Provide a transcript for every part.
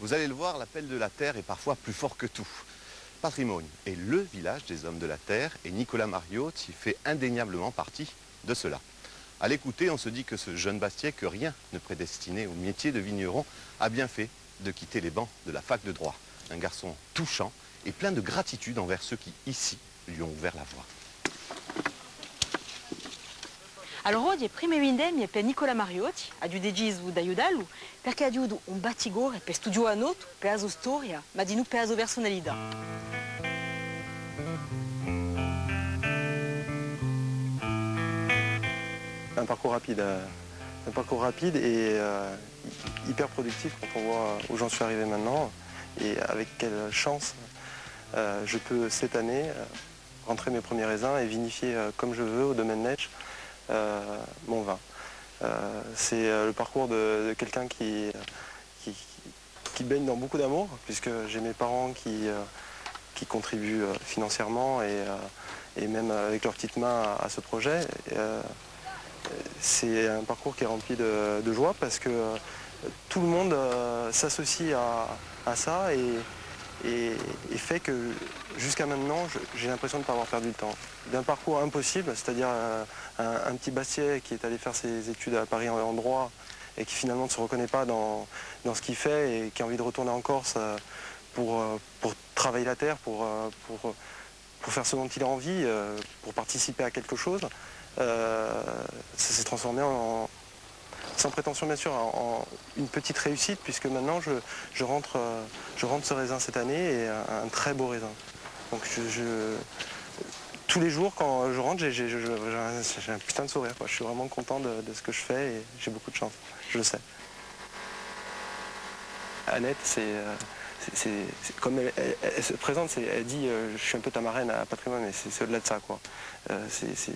Vous allez le voir, l'appel de la terre est parfois plus fort que tout. Patrimoine est le village des hommes de la terre et Nicolas Mariotti fait indéniablement partie de cela. À l'écouter, on se dit que ce jeune Bastiais, que rien ne prédestinait au métier de vigneron, a bien fait de quitter les bancs de la fac de droit. Un garçon touchant et plein de gratitude envers ceux qui, ici, lui ont ouvert la voie. Allora oggi prima vendemmie per Nicola Mariotti, aiuto Gesù da aiutarlo, perché aiuto un battigore per studiare a noto, per la sua storia, ma di non per la sua personalità. Un parcours rapide et hyper productif quand on voit où j'en suis arrivé maintenant et avec quelle chance je peux cette année rentrer mes premiers raisins et vinifier comme je veux au domaine Netsch mon vin. C'est le parcours de quelqu'un qui baigne dans beaucoup d'amour, puisque j'ai mes parents qui contribuent financièrement et même avec leurs petites mains à ce projet. C'est un parcours qui est rempli de joie parce que tout le monde s'associe à ça et fait que jusqu'à maintenant, j'ai l'impression de ne pas avoir perdu le temps. D'un parcours impossible, c'est-à-dire un petit Bastiais qui est allé faire ses études à Paris en droit et qui finalement ne se reconnaît pas dans ce qu'il fait et qui a envie de retourner en Corse pour travailler la terre, pour faire ce dont il a envie, pour participer à quelque chose. Ça s'est transformé sans prétention bien sûr, en une petite réussite, puisque maintenant je rentre ce raisin cette année et un très beau raisin. Donc tous les jours quand je rentre, j'ai un putain de sourire, quoi. Je suis vraiment content de ce que je fais et j'ai beaucoup de chance, je le sais. Annette, comme elle se présente, elle dit je suis un peu ta marraine à Patrimoine, mais c'est au-delà de ça, quoi. C'est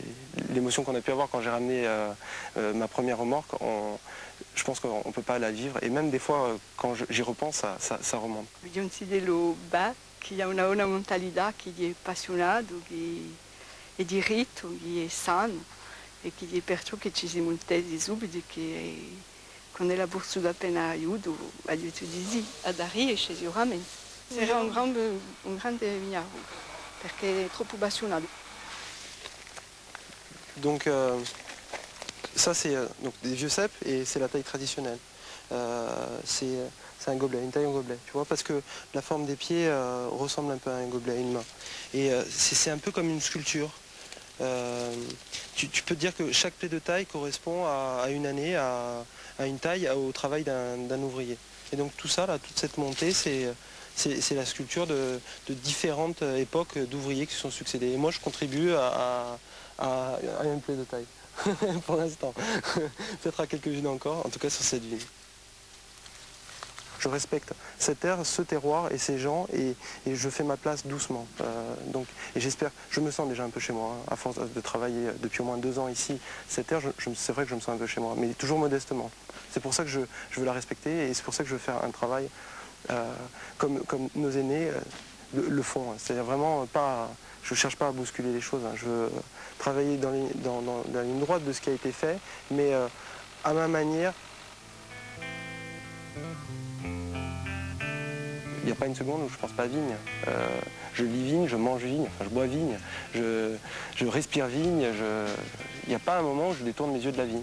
l'émotion qu'on a pu avoir quand j'ai ramené ma première remorque. Je pense qu'on ne peut pas la vivre, et même des fois quand j'y repense, ça remonte. Je considero qu'il a una mentalità che è appassionata, che è diritto, che è sano e che è perciò che ci siamo intesi subito che quando la borsa appena aiuto di sì, ad arrivare chez Uramen. Sarà un grande vigneron perché è troppo appassionato. Donc ça c'est des vieux cèpes et c'est la taille traditionnelle. C'est un gobelet, une taille en gobelet, tu vois, parce que la forme des pieds ressemble un peu à un gobelet, à une main. Et c'est un peu comme une sculpture. Tu peux te dire que chaque pied de taille correspond à une année, à une taille, au travail d'un ouvrier. Et donc tout ça, là, toute cette montée, c'est la sculpture de différentes époques d'ouvriers qui se sont succédés. Et moi, je contribue à une pied de taille, pour l'instant. Peut-être à quelques-unes encore, en tout cas sur cette ville. Je respecte cette terre, ce terroir et ces gens, et je fais ma place doucement. Et j'espère, je me sens déjà un peu chez moi, hein, à force de travailler depuis au moins 2 ans ici. Cette terre, c'est vrai que je me sens un peu chez moi, mais toujours modestement. C'est pour ça que je veux la respecter, et c'est pour ça que je veux faire un travail comme nos aînés le font. C'est-à-dire vraiment pas, je ne cherche pas à bousculer les choses, hein. Je veux travailler dans la ligne droite de ce qui a été fait, mais à ma manière. Il n'y a pas une seconde où je ne pense pas vigne. Je lis vigne, je mange vigne, enfin je bois vigne, je respire vigne. Il n'y a pas un moment où je détourne mes yeux de la vigne.